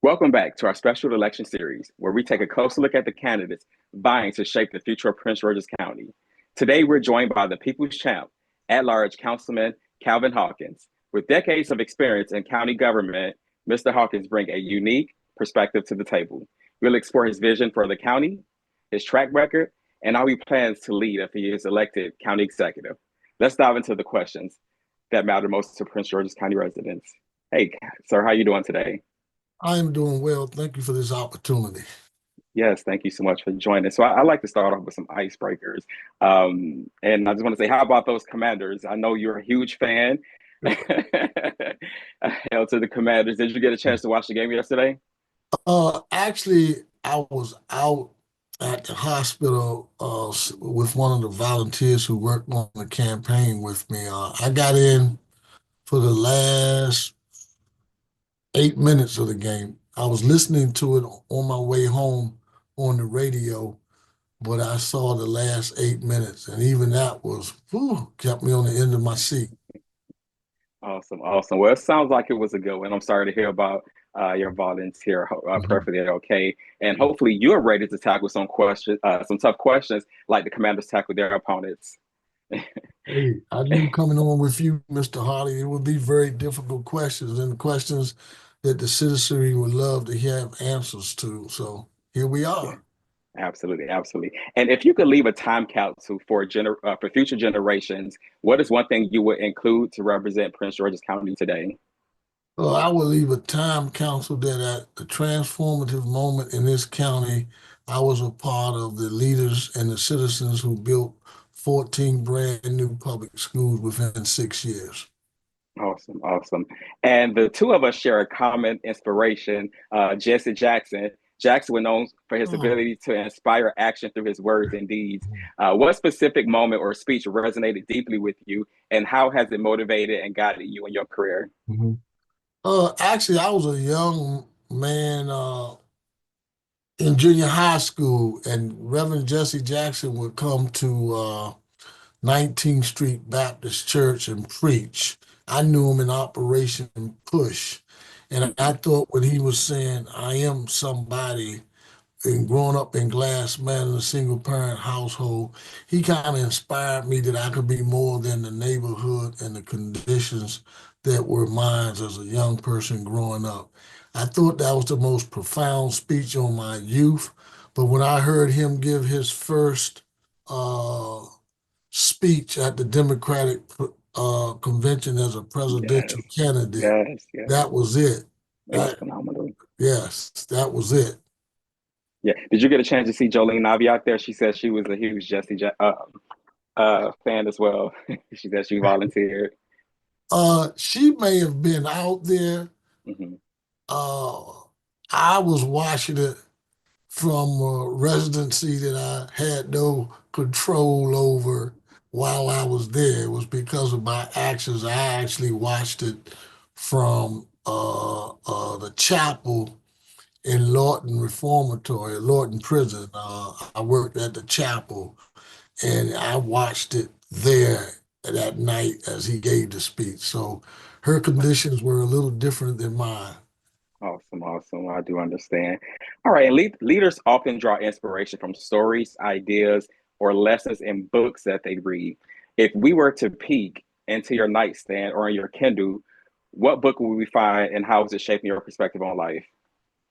Welcome back to our special election series, where we take a closer look at the candidates vying to shape the future of Prince George's County. Today, we're joined by the People's Champ, at-large Councilman Calvin Hawkins. With decades of experience in county government, Mr. Hawkins brings a unique perspective to the table. We'll explore his vision for the county, his track record, and how he plans to lead if he is elected county executive. Let's dive into the questions that matter most to Prince George's County residents. Hey, sir, how you doing today? I am doing well. Thank you for this opportunity. Yes, thank you so much for joining. So I like to start off with some icebreakers. And I just want to say, how about those Commanders? I know you're a huge fan. Hail to the Commanders. Did you get a chance to watch the game yesterday? Actually, I was out at the hospital with one of the volunteers who worked on the campaign with me. I got in for the last 8 minutes of the game. I was listening to it on my way home on the radio, but I saw the last 8 minutes, and even that was kept me on the end of my seat. Awesome, awesome. Well, it sounds like it was a good one. I'm sorry to hear about your volunteer. Mhm. Perfectly okay, and hopefully you're ready to tackle some questions, some tough questions, like the Commanders tackle their opponents. Hey, I knew coming on with you, Mr. Hardy, it would be very difficult questions and questions that the citizenry would love to have answers to. So here we Yeah, are. absolutely, absolutely. And if you could leave a time capsule for future generations, what is one thing you would include to represent Prince George's County today? Well, I will leave a time council that at the transformative moment in this county, I was a part of the leaders and the citizens who built 14 brand new public schools within 6 years. Awesome, awesome. And the two of us share a common inspiration, Jesse Jackson. Jackson was known for his Oh. ability to inspire action through his words and deeds. What specific moment or speech resonated deeply with you, and how has it motivated and guided you in your career? Mhm. Actually, I was a young man in junior high school, and Reverend Jesse Jackson would come to 19th Street Baptist Church and preach. I knew him in Operation Push. And I Mhm. thought when he was saying, I am somebody, and growing up in Glass Mountain, a single parent household, he kind of inspired me that I could be more than the neighborhood and the conditions that were mine as a young person growing up. I thought that was the most profound speech on my youth. But when I heard him give his first uh, speech at the Democratic convention as a presidential Yes, candidate, yes, yes. that was it. It was That, phenomenal. yes, that was it. Yeah. Did you get a chance to see Jolene Navi out there? She said she was a huge fan as well. She said she volunteered. She may have been out there. Hmm. Uh, I was watching it from a residency that I had no control over while I was there. It was because of my actions. I actually watched it from the chapel in Lorton Reformatory, Lorton Prison. I worked at the chapel, and I watched it there that night as he gave the speech. So her conditions were a little different than mine. Awesome, awesome. I do understand. All right, and leaders often draw inspiration from stories, ideas, or lessons in books that they read. If we were to peek into your nightstand or in your Kindle, what book would we find, and how is it shaping your perspective on life?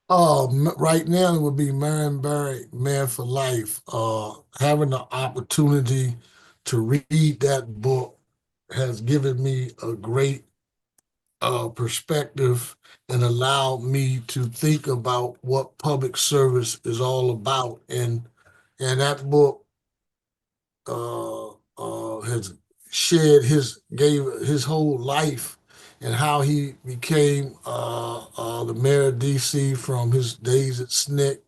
Right now it would be Marion Barry, Mayor for Life. Having the opportunity to read that book has given me a great perspective and allowed me to think about what public service is all about. And that book has shared gave his whole life and how he became the mayor of DC from his days at SNCC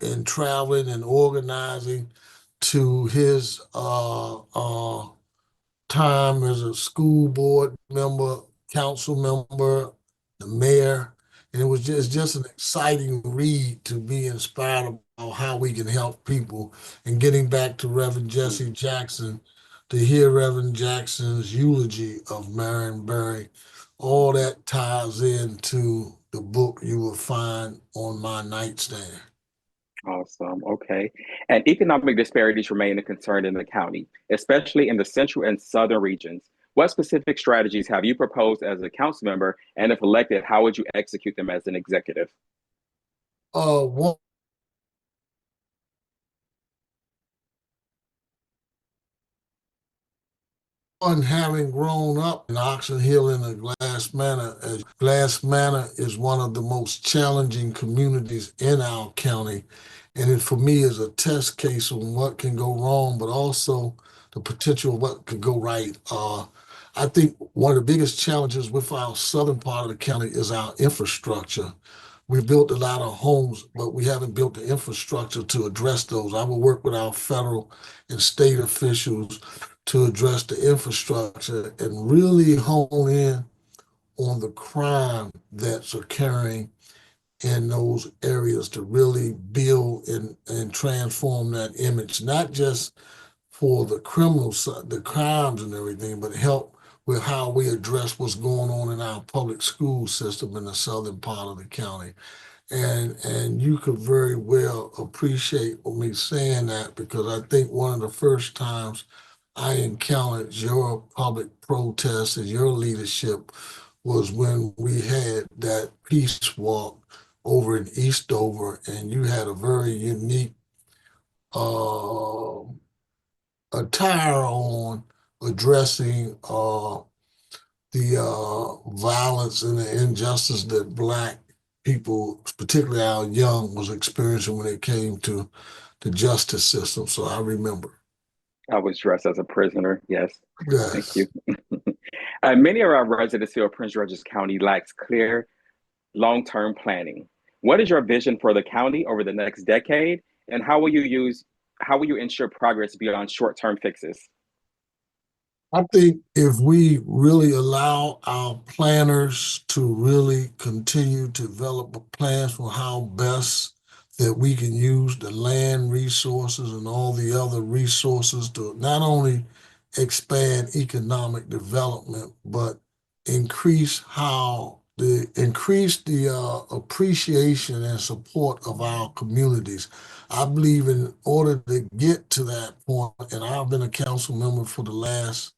and traveling and organizing to his time as a school board member, council member, the mayor. And just an exciting read to be inspired about how we can help people. And getting back to Reverend Mm. Jesse Jackson, to hear Reverend Jackson's eulogy of Marion Barry all that ties into the book you will find on my nightstand. Awesome. Okay. And economic disparities remain a concern in the county, especially in the central and southern regions. What specific strategies have you proposed as a council member? And if elected, how would you execute them as an executive? One having grown up in Oxon Hill in a Glass Manor, as Glass Manor is one of the most challenging communities in our county. And it for me is a test case on what can go wrong, but also the potential of what could go right. I think one of the biggest challenges with our southern part of the county is our infrastructure. We built a lot of homes, but we haven't built the infrastructure to address those. I will work with our federal and state officials to address the infrastructure and really hone in on the crime that's occurring in those areas to really build and transform that image, not just for the criminal side, the crimes and everything, but help with how we address what's going on in our public school system in the southern part of the county. And you could very well appreciate me saying that because I think one of the first times I encountered your public protest and your leadership was when we had that peace walk over in Eastover, and you had a very unique uh, attire on addressing the violence and the injustice that Black people, particularly our young, was experiencing when it came to the justice system. So I remember. I was dressed as a prisoner. Yes. Thank Yes. you. Many of our residents feel Prince George's County lacks clear long-term planning. What is your vision for the county over the next decade, and how will you ensure progress beyond short-term fixes? I think if we really allow our planners to really continue to develop plans for how best that we can use the land resources and all the other resources to not only expand economic development, but increase the appreciation and support of our communities. I believe in order to get to that point, and I've been a council member for the last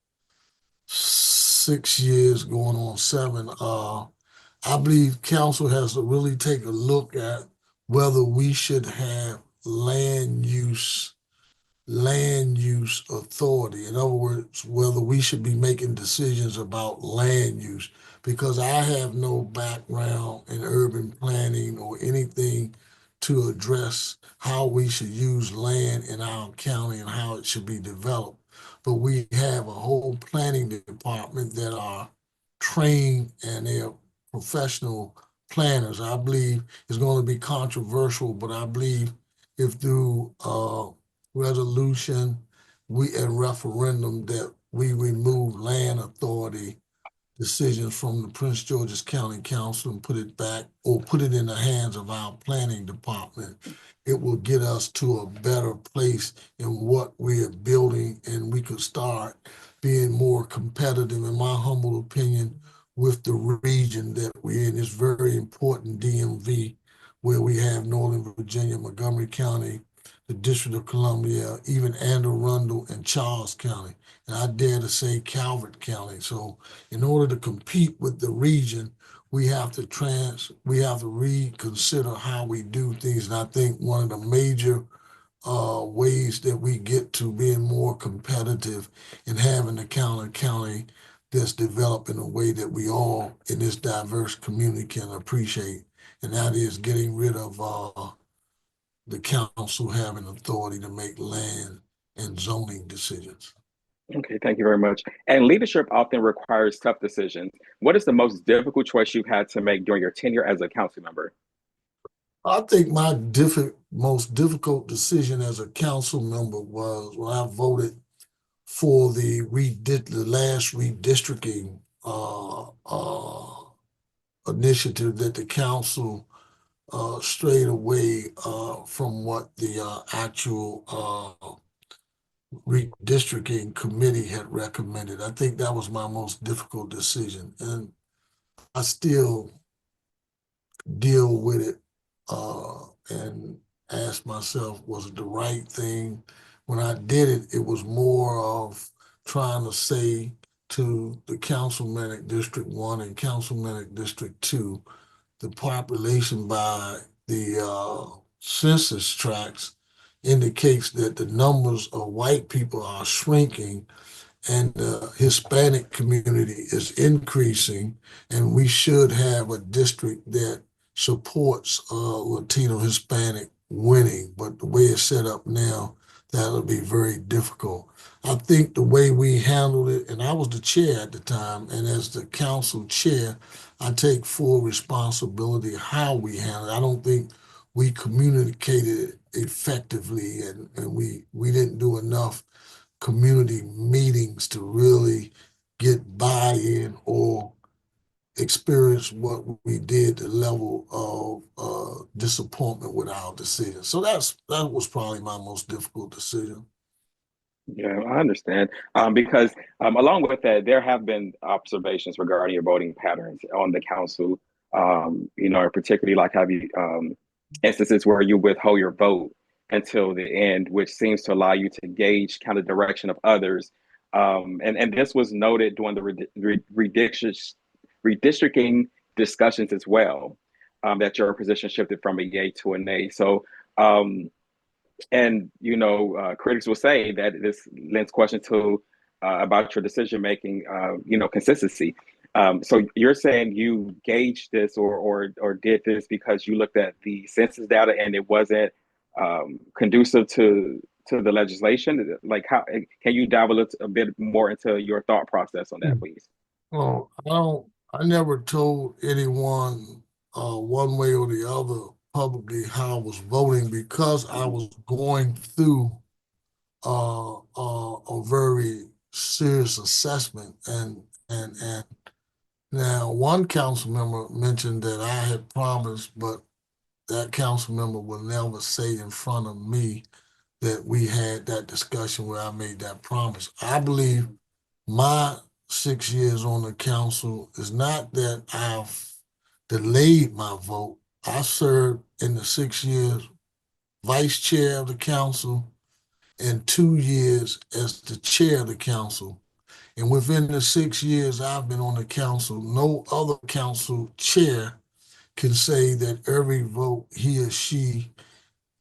6 years, going on seven. I believe council has to really take a look at whether we should have land use authority. In other words, whether we should be making decisions about land use, because I have no background in urban planning or anything to address how we should use land in our county and how it should be developed. But we have a whole planning department that are trained and they're professional planners. I believe it's going to be controversial, but I believe if through resolution, we and referendum that we remove land authority decisions from the Prince George's County Council and put it back or put it in the hands of our planning department. It will get us to a better place in what we are building, and we could start being more competitive, in my humble opinion, with the region that we're in. It's very important, DMV, where we have Northern Virginia, Montgomery County, the District of Columbia, even Anne Arundel and Charles County, and I dare to say Calvert County. So in order to compete with the region, we have to reconsider how we do things. And I think one of the major ways that we get to being more competitive and having a county that's developed in a way that we all in this diverse community can appreciate. And that is getting rid of the council having authority to make land and zoning decisions. Okay, thank you very much. And leadership often requires tough decisions. What is the most difficult choice you've had to make during your tenure as a council member? I think my most difficult decision as a council member was when I voted for the last redistricting initiative that the council strayed away from what the actual redistricting committee had recommended. I think that was my most difficult decision. And I still deal with it and ask myself, was it the right thing? When I did it, it was more of trying to say to the councilman at District 1 and councilman at District 2, the population by the census tracts indicates that the numbers of white people are shrinking and the Hispanic community is increasing, and we should have a district that supports Latino Hispanic winning. But the way it's set up now, that'll be very difficult. I think the way we handled it, and I was the chair at the time, and as the council chair, I take full responsibility of how we handled it. I don't think we communicated it effectively, and we didn't do enough community meetings to really get buy-in or experience what we did, the level of disappointment with our decision. So that was probably my most difficult decision. Yeah, I understand. Because along with that, there have been observations regarding your voting patterns on the council. Particularly like have you instances where you withhold your vote until the end, which seems to allow you to gauge kind of direction of others. And this was noted during the redistricting discussions as well, that your position shifted from a yay to a nay. So critics will say that this lends question to about your decision making, consistency. So you're saying you gauged this or did this because you looked at the census data and it wasn't conducive to the legislation. Like, how can you dive a bit more into your thought process on that, please? Well, I never told anyone one way or the other publicly how I was voting because I was going through a very serious assessment. And now one council member mentioned that I had promised, but that council member will never say in front of me that we had that discussion where I made that promise. I believe my 6 years on the council is not that I've delayed my vote. I served in the 6 years vice chair of the council and 2 years as the chair of the council. And within the 6 years I've been on the council, no other council chair can say that every vote he or she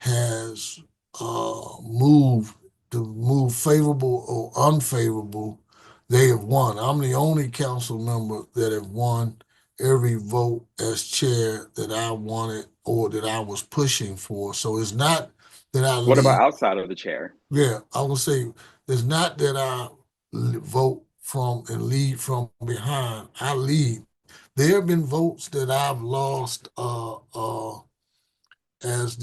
has moved to move favorable or unfavorable, they have won. I'm the only council member that have won every vote as chair that I wanted or that I was pushing for. So it's not that I What about lead. outside of the chair? Yeah, I would say it's not that I vote from and lead from behind. I lead. There have been votes that I've lost as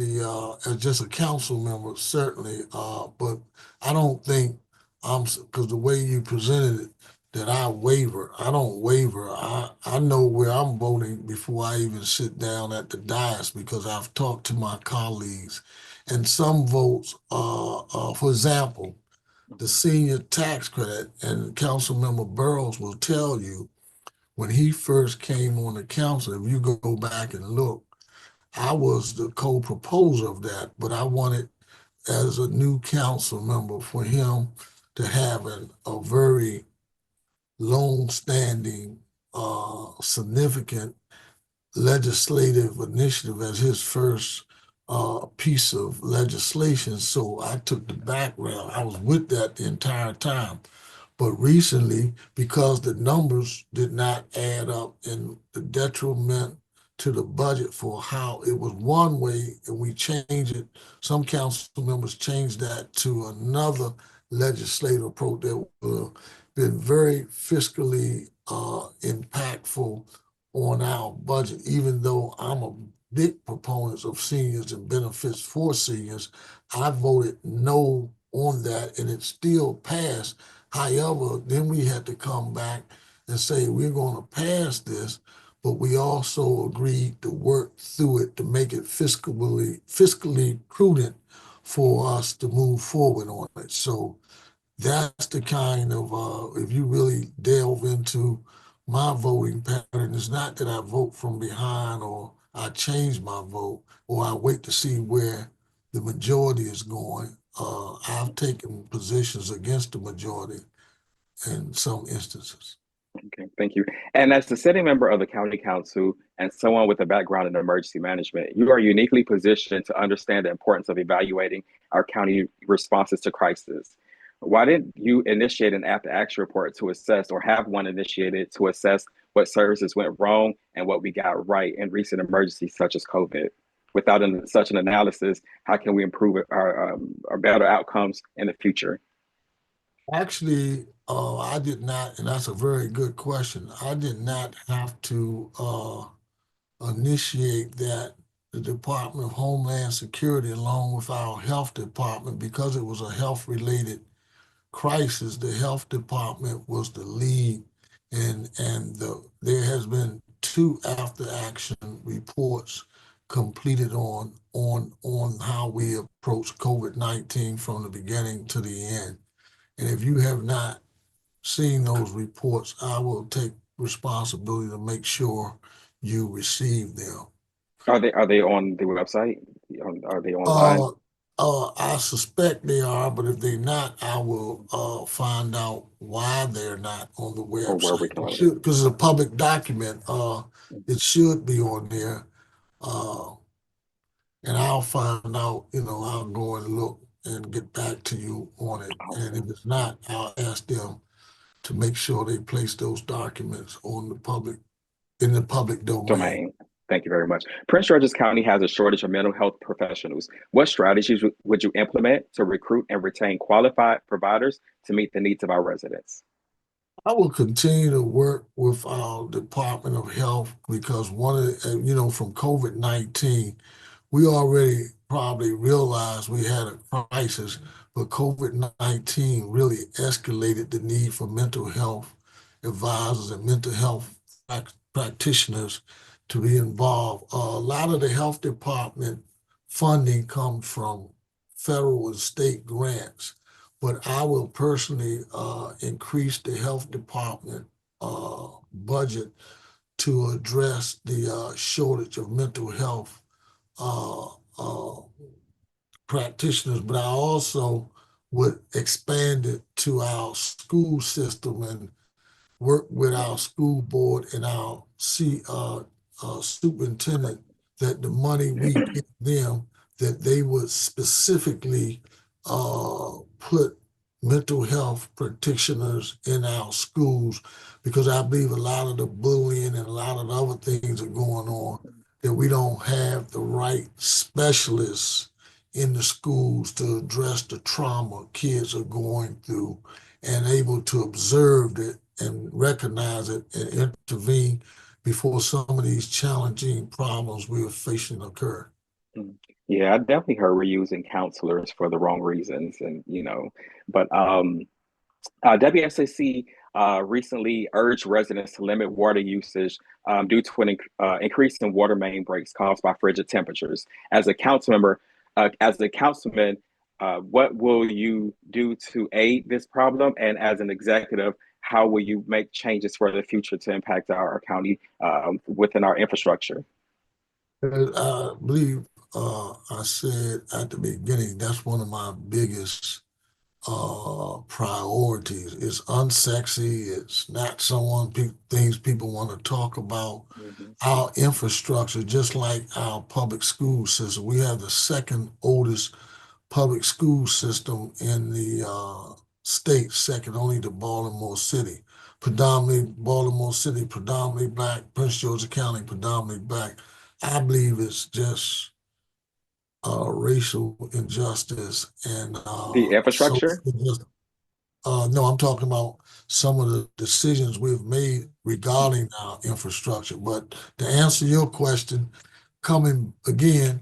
just a council member, certainly. But I don't think because the way you presented it, that I waver. I don't waver. I know where I'm voting before I even sit down at the dais because I've talked to my colleagues. And some votes, for example, the senior tax credit, and Councilmember Burrows will tell you when he first came on the council, if you go back and look, I was the co-proposer of that, but I wanted, as a new council member, for him to have a very long-standing, significant legislative initiative as his first piece of legislation. So I took the background. I was with that the entire time. But recently, because the numbers did not add up and the detriment to the budget for how it was one way and we changed it, some council members changed that to another legislative approach that been very fiscally impactful on our budget, even though I'm a big proponent of seniors and benefits for seniors. I voted no on that and it still passed. However, then we had to come back and say, we're going to pass this, but we also agreed to work through it to make it fiscally prudent for us to move forward on it. So that's the kind of, if you really delve into my voting pattern is not that I vote from behind or I change my vote or I wait to see where the majority is going. I've taken positions against the majority in some instances. Okay, thank you. And as the sitting member of the County Council and someone with a background in emergency management, you are uniquely positioned to understand the importance of evaluating our county responses to crisis. Why didn't you initiate an after action report to assess, or have one initiated to assess what services went wrong and what we got right in recent emergencies such as COVID? Without such an analysis, how can we improve our better outcomes in the future? Actually, I did not, and that's a very good question. I did not have to initiate that. The Department of Homeland Security, along with our health department, because it was a health related crisis, the health department was the lead, and there has been two after action reports completed on how we approach COVID-19 from the beginning to the end. And if you have not seen those reports, I will take responsibility to make sure you receive them. Are they on the website? Are they online? Uh, I suspect they are, but if they're not, I will find out why they're not on the Or where website. we can It learn it? should, because it's a public document. It should be on there. Uh, and I'll find out, I'll go and look and get back to you on it. And if Awesome. it's not, I'll ask them to make sure they place those documents in the public domain. Domain. Thank you very much. Prince George's County has a shortage of mental health professionals. What strategies would you implement to recruit and retain qualified providers to meet the needs of our residents? I will continue to work with our Department of Health because one of the, from COVID-19, we already probably realized we had a crisis, but COVID-19 really escalated the need for mental health advisors and mental health practitioners to be involved. A lot of the health department funding comes from federal and state grants, but I will personally increase the health department budget to address the shortage of mental health uh, uh, practitioners, but I also would expand it to our school system and work with our school board and our superintendent that the money we give them, that they would specifically put mental health practitioners in our schools, because I believe a lot of the bullying and a lot of the other things are going on, that we don't have the right specialists in the schools to address the trauma kids are going through and able to observe it and recognize it and intervene before some of these challenging problems we are facing occur. Mm. Yeah, I definitely heard we're using counselors for the wrong reasons, and but WSAC recently urged residents to limit water usage due to an increase in water main breaks caused by frigid temperatures. As a council member, as a councilman, what will you do to aid this problem? And as an executive, how will you make changes for the future to impact our county within our infrastructure? I believe I said at the beginning, that's one of my biggest priorities. It's unsexy. It's not things people want to talk about. Mhm. Our infrastructure, just like our public school system, we have the second oldest public school system in the state, second only to Baltimore City. Predominantly Baltimore City, predominantly black. Prince George's County, predominantly black. I believe it's just racial injustice and The social infrastructure? injustice. No, I'm talking about some of the decisions we've made regarding our infrastructure. But to answer your question, coming again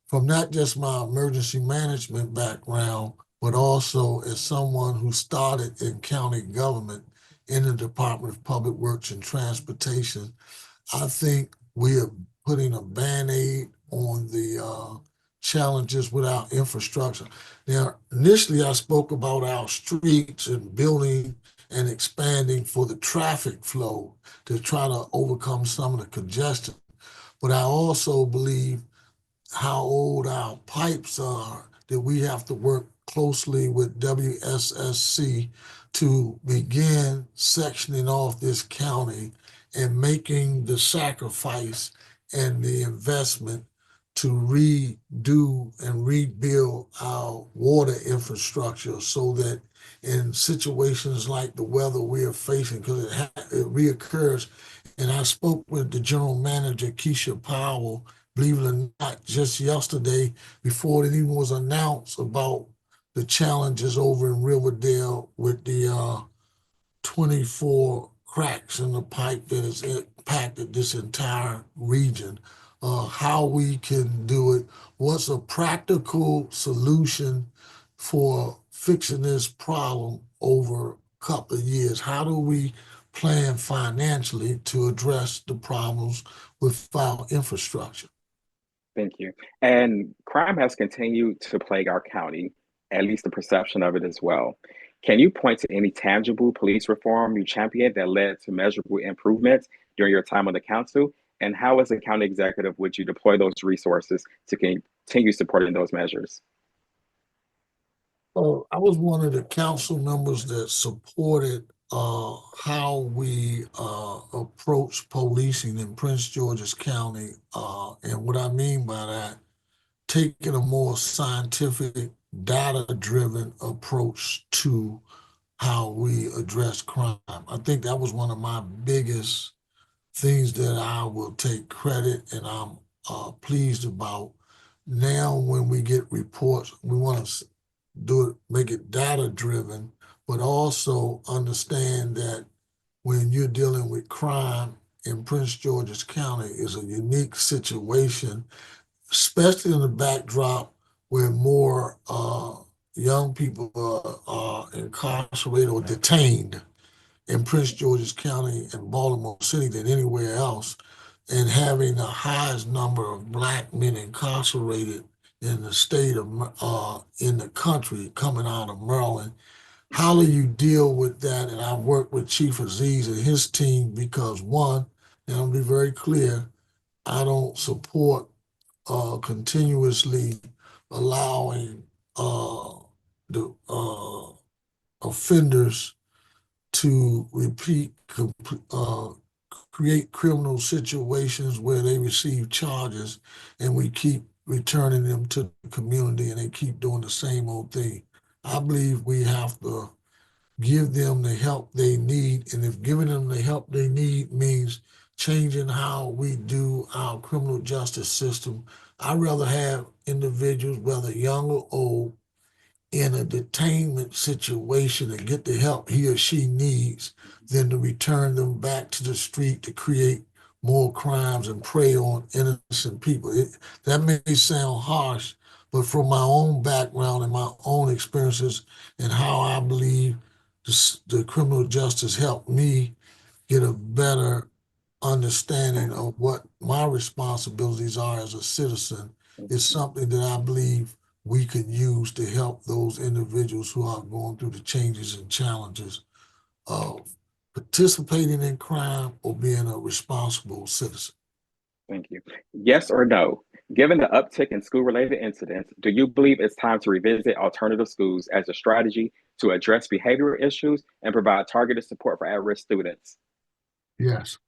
from not just my emergency management background, but also as someone who started in county government in the Department of Public Works and Transportation, I think we are putting a Band-Aid on the challenges with our infrastructure. Now, initially I spoke about our streets and building and expanding for the traffic flow to try to overcome some of the congestion. But I also believe how old our pipes are, that we have to work closely with WSSC to begin sectioning off this county and making the sacrifice and the investment to redo and rebuild our water infrastructure so that in situations like the weather we are facing, because it reoccurs. And I spoke with the general manager, Keisha Powell, believe it or not, just yesterday before it even was announced about the challenges over in Riverdale with the 24 cracks in the pipe that has impacted this entire region. How we can do it, what's a practical solution for fixing this problem over a couple of years? How do we plan financially to address the problems with our infrastructure? Thank you. And crime has continued to plague our county, at least the perception of it as well. Can you point to any tangible police reform you championed that led to measurable improvements during your time on the council? And how, as a county executive, would you deploy those resources to continue supporting those measures? Oh, I was one of the council members that supported how we approach policing in Prince George's County. And what I mean by that, taking a more scientific, data-driven approach to how we address crime. I think that was one of my biggest things that I will take credit and I'm pleased about. Now, when we get reports, we want to do it, make it data-driven, but also understand that when you're dealing with crime in Prince George's County is a unique situation, especially in the backdrop where more young people are incarcerated or detained in Prince George's County and Baltimore City than anywhere else, and having the highest number of Black men incarcerated in the state of in the country coming out of Maryland. How do you deal with that? And I've worked with Chief Aziz and his team because one, and I'll be very clear, I don't support continuously allowing the offenders to create criminal situations where they receive charges and we keep returning them to the community and they keep doing the same old thing. I believe we have to give them the help they need. And if giving them the help they need means changing how we do our criminal justice system, I'd rather have individuals, whether young or old, in a detainment situation and get the help he or she needs than to return them back to the street to create more crimes and prey on innocent people. That may sound harsh, but from my own background and my own experiences and how I believe the criminal justice helped me get a better understanding of what my responsibilities are as a citizen, is something that I believe we could use to help those individuals who are going through the changes and challenges of participating in crime or being a responsible citizen. Thank you. Yes or no? Given the uptick in school-related incidents, do you believe it's time to revisit alternative schools as a strategy to address behavioral issues and provide targeted support for at-risk students? Yes.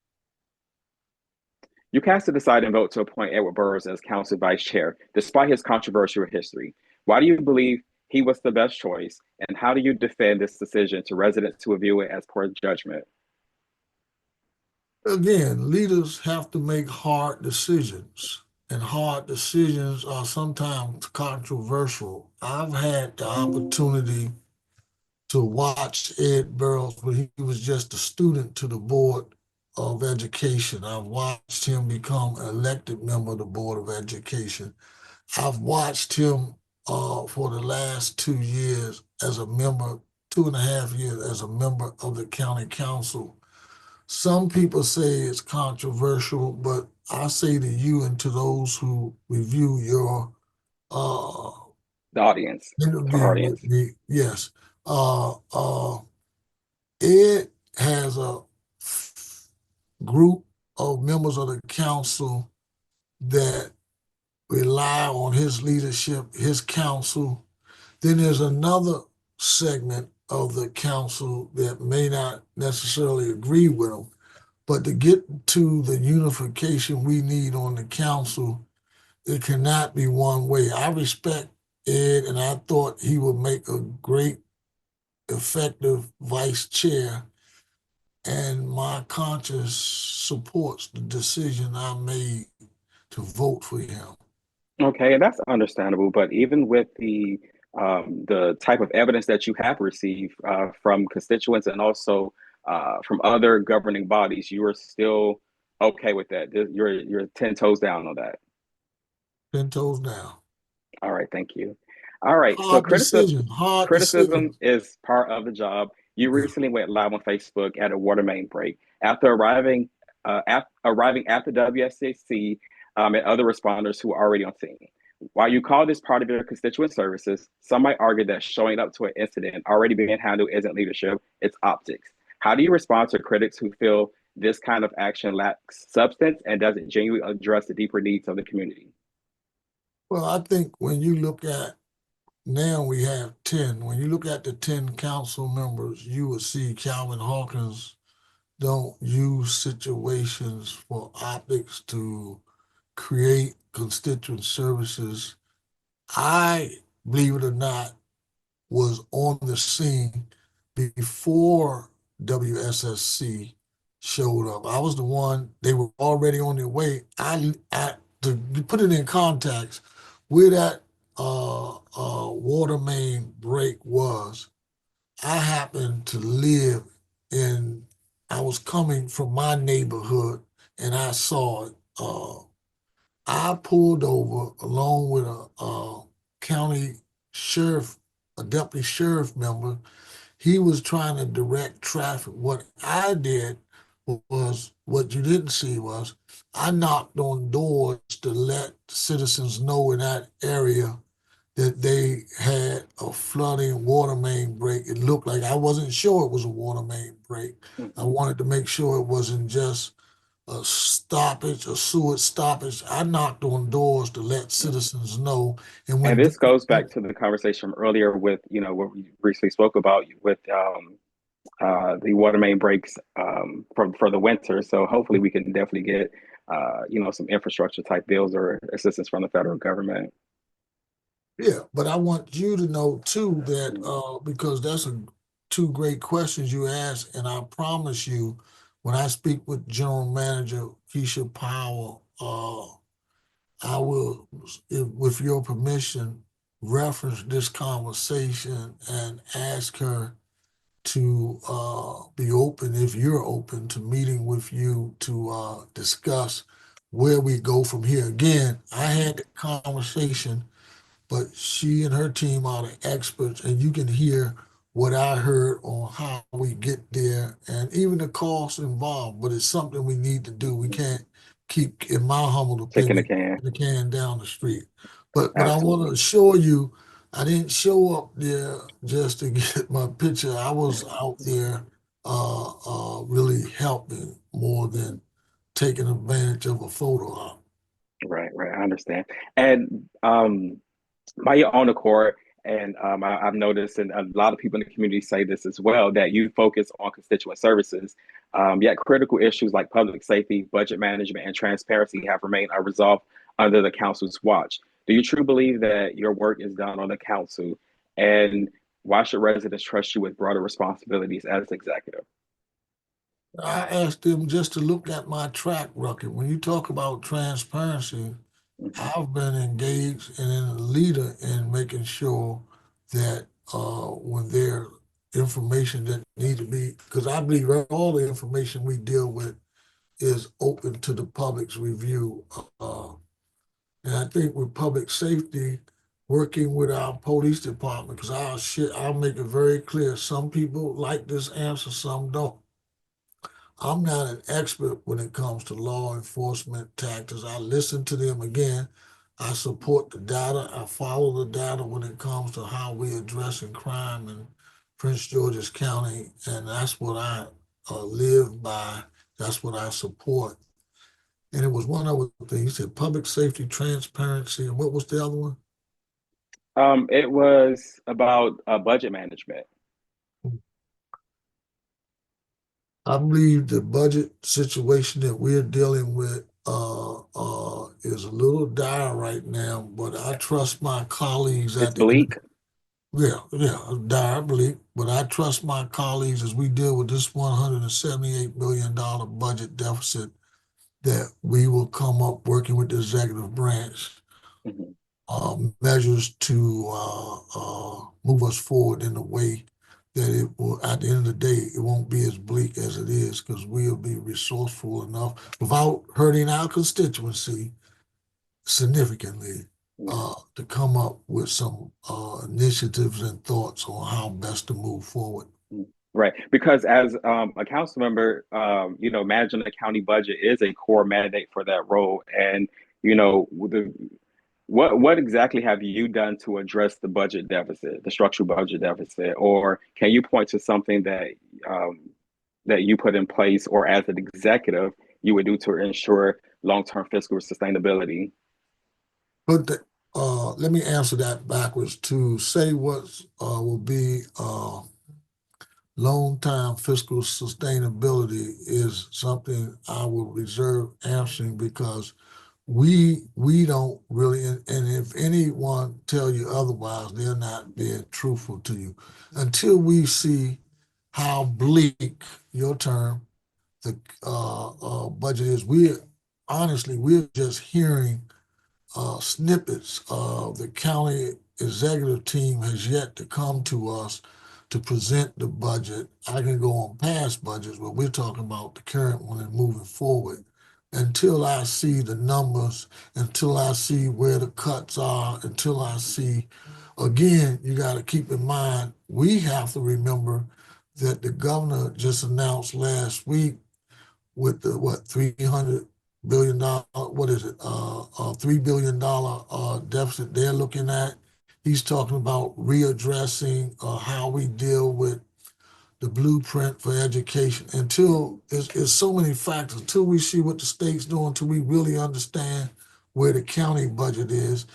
You cast a deciding vote to appoint Edward Burrows as council vice chair, despite his controversial history. Why do you believe he was the best choice, and how do you defend this decision to residents who view it as poor judgment? Again, leaders have to make hard decisions, and hard decisions are sometimes controversial. I've had the opportunity to watch Ed Burrows when he was just a student to the Board of Education. I've watched him become an elected member of the Board of Education. I've watched him for the last 2 years as a member, 2.5 years as a member of the county council. Some people say it's controversial, but I say to you and to those who review your uh, The audience, our interview with audience. me, yes, uh, Ed has a group of members of the council that rely on his leadership, his counsel. Then there's another segment of the council that may not necessarily agree with him. But to get to the unification we need on the council, it cannot be one way. I respect Ed, and I thought he would make a great, effective vice chair. And my conscience supports the decision I made to vote for him. Okay, and that's understandable. But even with the type of evidence that you have received from constituents and also from other governing bodies, you are still okay with that. You're 10 toes down on that. 10 toes down. All right, thank you. All right, so Hard decision, hard criticism decision. is part of the job. You Yeah. recently went live on Facebook at a water main break after arriving at the WSCC and other responders who were already on scene. While you call this part of your constituent services, some might argue that showing up to an incident already being handled isn't leadership, it's optics. How do you respond to critics who feel this kind of action lacks substance and doesn't genuinely address the deeper needs of the community? Well, I think when you look at now we have 10. When you look at the 10 council members, you will see Calvin Hawkins don't use situations for optics to create constituent services. I, believe it or not, was on the scene before WSSC showed up. I was the one, they were already on their way. To put it in context, where that water main break was, I happened to live in, I was coming from my neighborhood and I saw it. I pulled over along with a county sheriff, a deputy sheriff member. He was trying to direct traffic. What I did was, what you didn't see was, I knocked on doors to let citizens know in that area that they had a flooding water main break. It looked like, I wasn't sure it was a water main break. I Mhm. wanted to make sure it wasn't just a stoppage, a sewage stoppage. I knocked on doors to let citizens know. And And when this goes back to the conversation from earlier with, what we briefly spoke about with the water main breaks for the winter. So hopefully we can definitely get, some infrastructure type bills or assistance from the federal government. yeah, but I want you to know too that Mhm. because that's two great questions you asked, and I promise you, when I speak with General Manager Keisha Powell, I will, if, with your permission, reference this conversation and ask her to be open, if you're open to meeting with you to discuss where we go from here. Again, I had the conversation, but she and her team are the experts, and you can hear what I heard on how we get there and even the costs involved. But it's something we need to do. We can't keep, in my humble Kicking the opinion, can. the can down the street. But I want to Absolutely. assure you, I didn't show up there just to get my picture. I was out there really helping more than taking advantage of a photo op. Right, right. I understand. And by your own accord, and I've noticed, and a lot of people in the community say this as well, that you focus on constituent services, yet critical issues like public safety, budget management, and transparency have remained unresolved under the council's watch. Do you truly believe that your work is done on the council? And why should residents trust you with broader responsibilities as executive? I asked them just to look at my track record. When you talk about transparency, Mhm. I've been engaged and in a leader in making sure that when there information that need to be, because I believe all the information we deal with is open to the public's review. And I think with public safety, working with our police department, because I'll make it very clear. Some people like this answer, some don't. I'm not an expert when it comes to law enforcement tactics. I listen to them again. I support the data. I follow the data when it comes to how we addressing crime and Prince George's County, and that's what I live by. That's what I support. And it was one other thing. You said public safety, transparency, and what was the other one? It was about budget management. I believe the budget situation that we're dealing with is a little dire right now, but I trust my colleagues It's at the bleak. yeah, dire, bleak, but I trust my colleagues as we deal with this $178 billion budget deficit that we will come up working with the executive branch Mhm. measures to move us forward in a way that it will, at the end of the day, it won't be as bleak as it is because we'll be resourceful enough without hurting our constituency significantly Yeah. to come up with some initiatives and thoughts on how best to move forward. Right, because as a council member, managing the county budget is a core mandate for that role. And what exactly have you done to address the budget deficit, the structural budget deficit, or can you point to something um, that you put in place, or as an executive, you would do to ensure long-term fiscal sustainability? But let me answer that backwards to say what will be long-term fiscal sustainability is something I will reserve answering because we don't really, and if anyone tell you otherwise, they're not being truthful to you. Until we see how bleak your term, the budget is, we're just hearing snippets of the county executive team has yet to come to us to present the budget. I can go on past budgets, but we're talking about the current one and moving forward. Until I see the numbers, until I see where the cuts are, until I see, again, you got to keep in mind, we have to remember that the governor just announced last week with the what $300 billion, what is it, $3 billion deficit they're looking at. He's talking about readdressing how we deal with the blueprint for education. Until there's so many factors, until we see what the state's doing, until we really understand where the county budget is,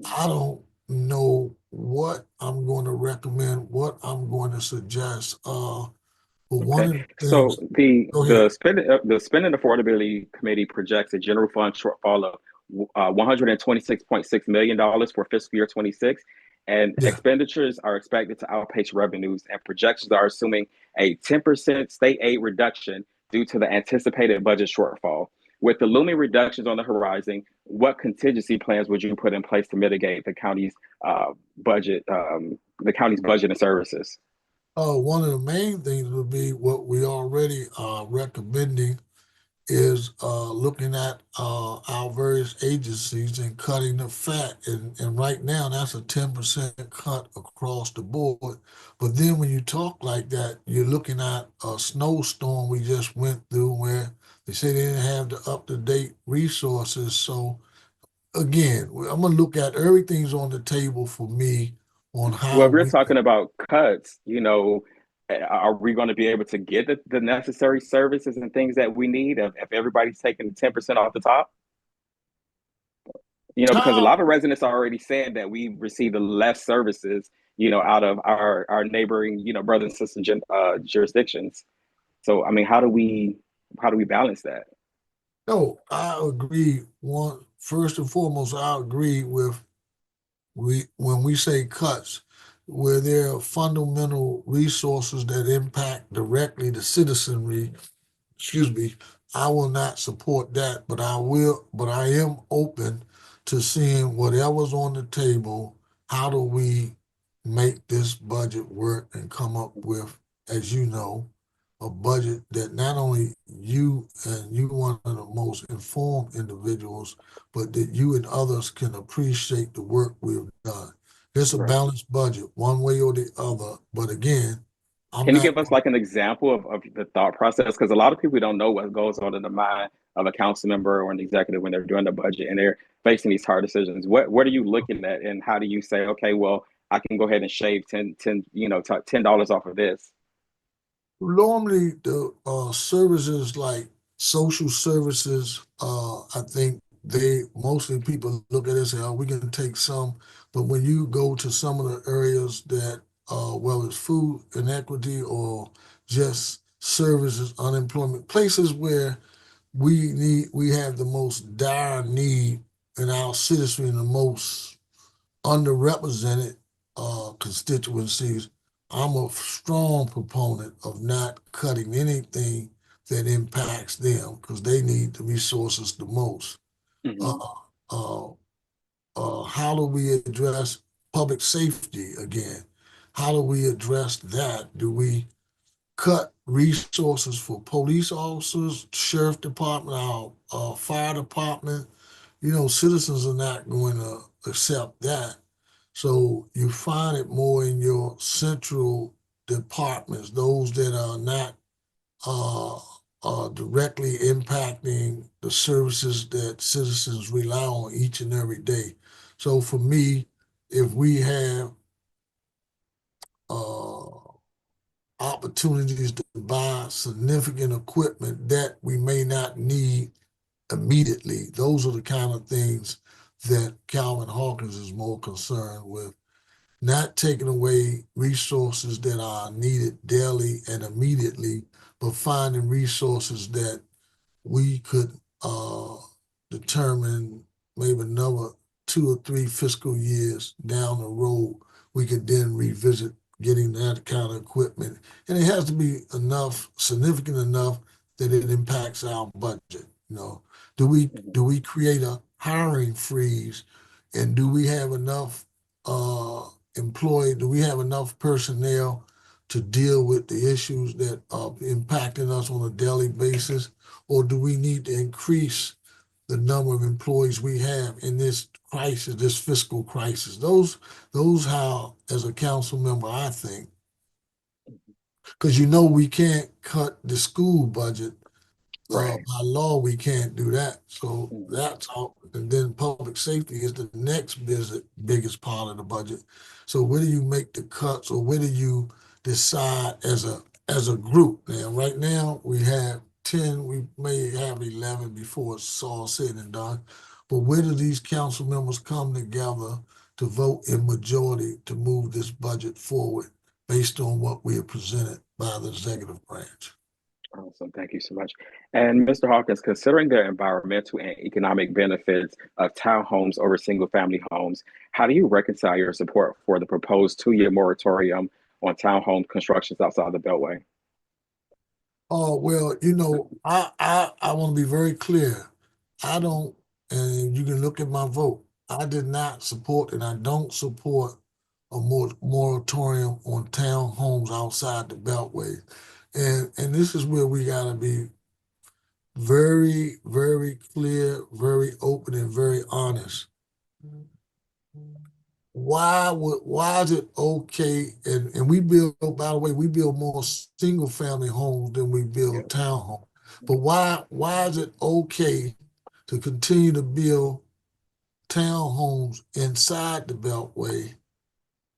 I don't know what I'm going to recommend, what I'm going to suggest. But one Okay, of the so things, go ahead. the spending affordability committee projects a general fund shortfall of $126.6 million for fiscal year 26, and Yeah. expenditures are expected to outpace revenues, and projections are assuming a 10% state aid reduction due to the anticipated budget shortfall. With the looming reductions on the horizon, what contingency plans would you put in place to mitigate budget, the county's budget and services? One of the main things would be what we already are recommending is looking at our various agencies and cutting the fat. And right now, that's a 10% cut across the board. But then when you talk like that, you're looking at a snowstorm we just went through where they say they didn't have the up-to-date resources. So again, I'm going to look at everything's on the table for me on Well, how if we're we talking about cuts, are we going to be able to get the necessary services and things that we need if everybody's taking 10% off the top? Because a can. lot of residents are already saying that we receive less services, out of our neighboring, brothers and sisters jurisdictions. So, I mean, how do we balance that? No, I agree. One, first and foremost, I agree with we when we say cuts, where there are fundamental resources that impact directly the citizenry, excuse me, I will not support that, but I am open to seeing whatever's on the table. How do we make this budget work and come up with, as you know, a budget that not only you and you one of the most informed individuals, but that you and others can appreciate the work we've done. It's a Right. balanced budget, one way or the other. But again, I'm Can you not give us like an example of the thought process? Because a lot of people don't know what goes on in the mind of a council member or an executive when they're doing the budget and they're facing these hard decisions. What are you looking at, and how do you say, okay, well, I can go ahead and shave 10, $10 off of this. Normally, the services like social services, I think they mostly people look at it and say, "Oh, we can take some," but when you go to some of the areas that, well, it's food inequity or just services, unemployment, places where we have the most dire need in our citizenry, the most underrepresented constituencies. I'm a strong proponent of not cutting anything that impacts them because they need the resources the most. Uh, Hmm. uh, how do we address public safety again? How do we address that? Do we cut resources for police officers, sheriff department, our fire department? Citizens are not going to accept that. So you find it more in your central departments, those that are not uh, directly impacting the services that citizens rely on each and every day. So for me, if we have uh, opportunities to buy significant equipment that we may not need immediately, those are the kind of things that Calvin Hawkins is more concerned with. Not taking away resources that are needed daily and immediately, but finding resources that we could determine maybe another 2 or 3 fiscal years down the road, we could then revisit getting that kind of equipment. And it has to be enough, significant enough that it impacts our budget. Do we Hmm. do we create a hiring freeze, and do we have enough do we have enough personnel to deal with the issues that are impacting us on a daily basis? Or do we need to increase the number of employees we have in this crisis, this fiscal crisis? Those how, as a council member, I think, because we can't cut the school budget Right. by law, we can't do that. So Mhm. that's all. And then public safety is the next biggest part of the budget. So where do you make the cuts, or where do you decide as a group? Now, right now we have 10, we may have 11 before it's all said and done. But where do these council members come together to vote in majority to move this budget forward based on what we are presented by the executive branch? Awesome. Thank you so much. And Mr. Hawkins, considering the environmental and economic benefits of townhomes over single family homes, how do you reconcile your support for the proposed 2-year moratorium on townhome constructions outside the Beltway? Oh, well, I want to be very clear. I don't, and you can look at my vote. I did not support and I don't support a moratorium on townhomes outside the Beltway. And this is where we gotta be very, very clear, very open, and very honest. Why is it okay? And we build, by the way, we build more single family homes than we Yeah. build townhomes. But why is it okay to continue to build townhomes inside the Beltway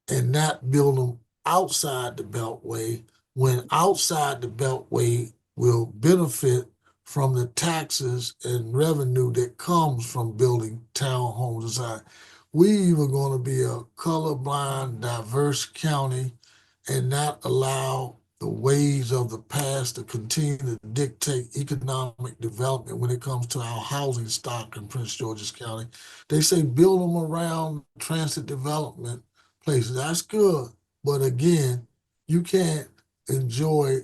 and not build them outside the Beltway, when outside the Beltway will benefit from the taxes and revenue that comes from building townhomes inside? We either going to be a colorblind, diverse county and not allow the ways of the past to continue to dictate economic development when it comes to our housing stock in Prince George's County. They say build them around transit development places. That's good. But again, you can't enjoy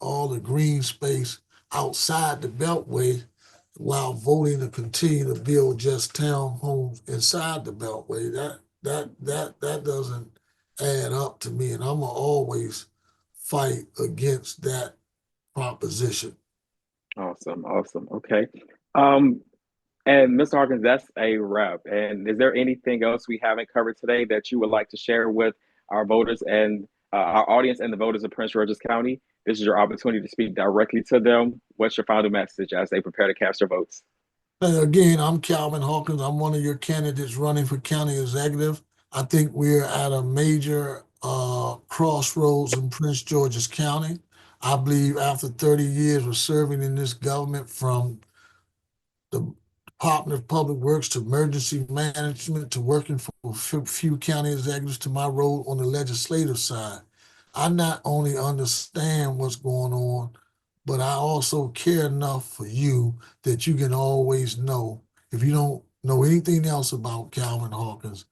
all the green space outside the Beltway while voting to continue to build just townhomes inside the Beltway. That doesn't add up to me, and I'm gonna always fight against that proposition. Awesome. Awesome. Okay. Um, and Mr. Hawkins, that's a wrap. And is there anything else we haven't covered today that you would like to share with our voters and our audience and the voters of Prince George's County? This is your opportunity to speak directly to them. What's your final message as they prepare to cast their votes? And again, I'm Calvin Hawkins. I'm one of your candidates running for county executive. I think we're at a major crossroads in Prince George's County. I believe after 30 years of serving in this government, from the Department of Public Works to emergency management to working for a few county executives to my role on the legislative side, I not only understand what's going on, but I also care enough for you that you can always know, if you don't know anything else about Calvin Hawkins,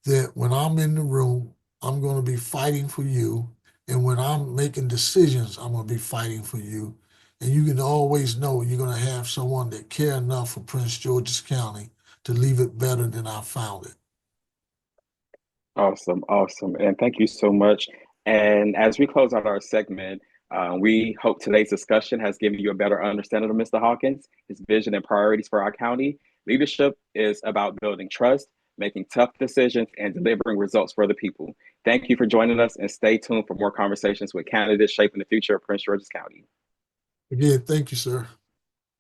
that when I'm in the room, I'm going to be fighting for you. And when I'm making decisions, I'm going to be fighting for you. And you can always know you're going to have someone that care enough for Prince George's County to leave it better than I found it. Awesome, awesome. And thank you so much. And as we close out our segment, we hope today's discussion has given you a better understanding of Mr. Hawkins, his vision and priorities for our county. Leadership is about building trust, making tough decisions, and delivering results for the people. Thank you for joining us, and stay tuned for more conversations with candidates shaping the future of Prince George's County. Again, thank you, sir.